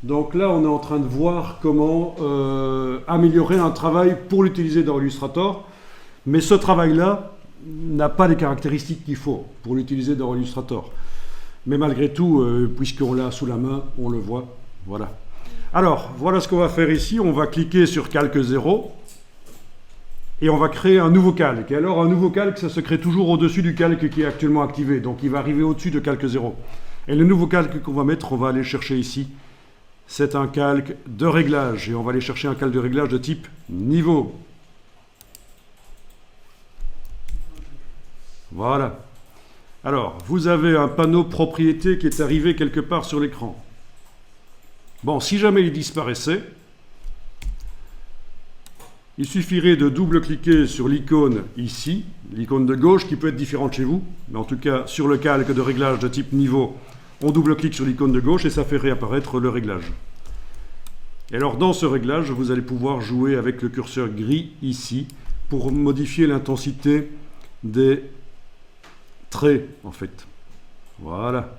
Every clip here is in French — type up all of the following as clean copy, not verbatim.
Donc là, on est en train de voir comment améliorer un travail pour l'utiliser dans Illustrator. Mais ce travail-là n'a pas les caractéristiques qu'il faut pour l'utiliser dans Illustrator. Mais malgré tout, puisqu'on l'a sous la main, on le voit. Voilà. Alors, voilà ce qu'on va faire ici. On va cliquer sur Calque 0 et on va créer un nouveau calque. Et alors, un nouveau calque, ça se crée toujours au-dessus du calque qui est actuellement activé. Donc, il va arriver au-dessus de Calque 0. Et le nouveau calque qu'on va mettre, on va aller chercher ici. C'est un calque de réglage. Et on va aller chercher un calque de réglage de type niveau. Voilà. Alors, vous avez un panneau propriété qui est arrivé quelque part sur l'écran. Bon, si jamais il disparaissait, il suffirait de double-cliquer sur l'icône ici, l'icône de gauche qui peut être différente chez vous, mais en tout cas sur le calque de réglage de type niveau, on double-clique sur l'icône de gauche et ça fait réapparaître le réglage. Et alors dans ce réglage, vous allez pouvoir jouer avec le curseur gris ici pour modifier l'intensité des traits en fait. Voilà.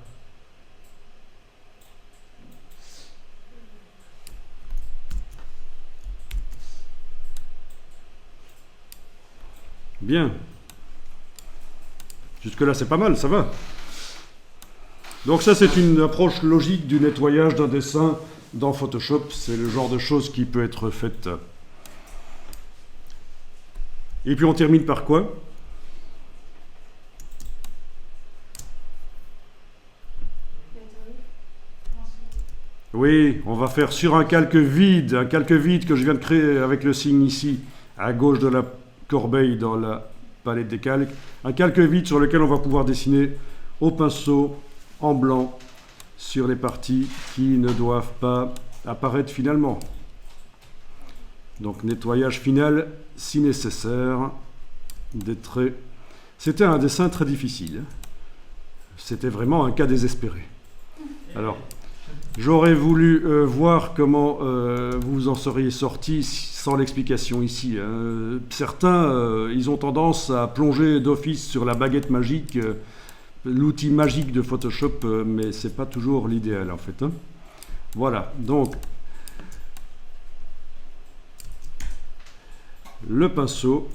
Bien. Jusque-là, c'est pas mal, ça va. Donc ça, c'est une approche logique du nettoyage d'un dessin dans Photoshop. C'est le genre de choses qui peut être faite. Et puis on termine par quoi? Oui, on va faire sur un calque vide que je viens de créer avec le signe ici, à gauche de la corbeille dans la palette des calques, un calque vide sur lequel on va pouvoir dessiner au pinceau en blanc sur les parties qui ne doivent pas apparaître finalement. Donc nettoyage final si nécessaire des traits. C'était un dessin très difficile. C'était vraiment un cas désespéré. Alors, j'aurais voulu voir comment vous en seriez sortis sans l'explication ici. Certains, ils ont tendance à plonger d'office sur la baguette magique, l'outil magique de Photoshop, mais c'est pas toujours l'idéal en fait. Voilà, donc le pinceau.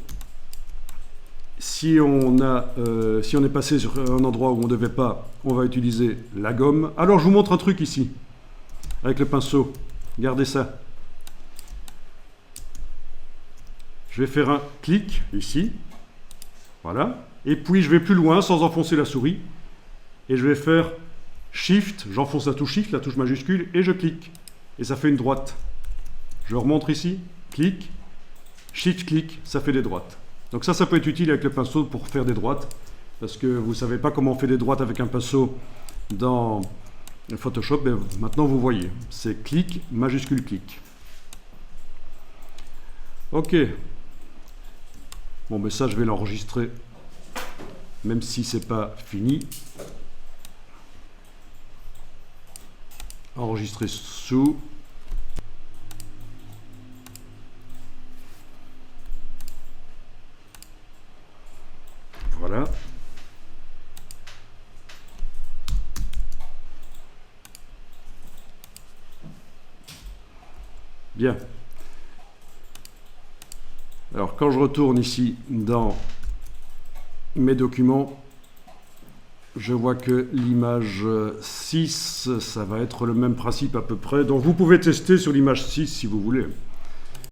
Si on est passé sur un endroit où on ne devait pas, on va utiliser la gomme. Alors je vous montre un truc ici, avec le pinceau. Regardez ça. Je vais faire un clic ici. Voilà. Et puis je vais plus loin sans enfoncer la souris. Et je vais faire Shift. J'enfonce la touche Shift, la touche majuscule, et je clique. Et ça fait une droite. Je remonte ici. Clic. Shift, clic. Ça fait des droites. Donc ça peut être utile avec le pinceau pour faire des droites. Parce que vous ne savez pas comment on fait des droites avec un pinceau dans Photoshop. Mais maintenant vous voyez. C'est clic, majuscule, clic. Ok. Bon, mais ça, je vais l'enregistrer, même si c'est pas fini. Enregistrer sous. Voilà. Bien. Alors, quand je retourne ici dans mes documents, je vois que l'image 6, ça va être le même principe à peu près. Donc, vous pouvez tester sur l'image 6 si vous voulez.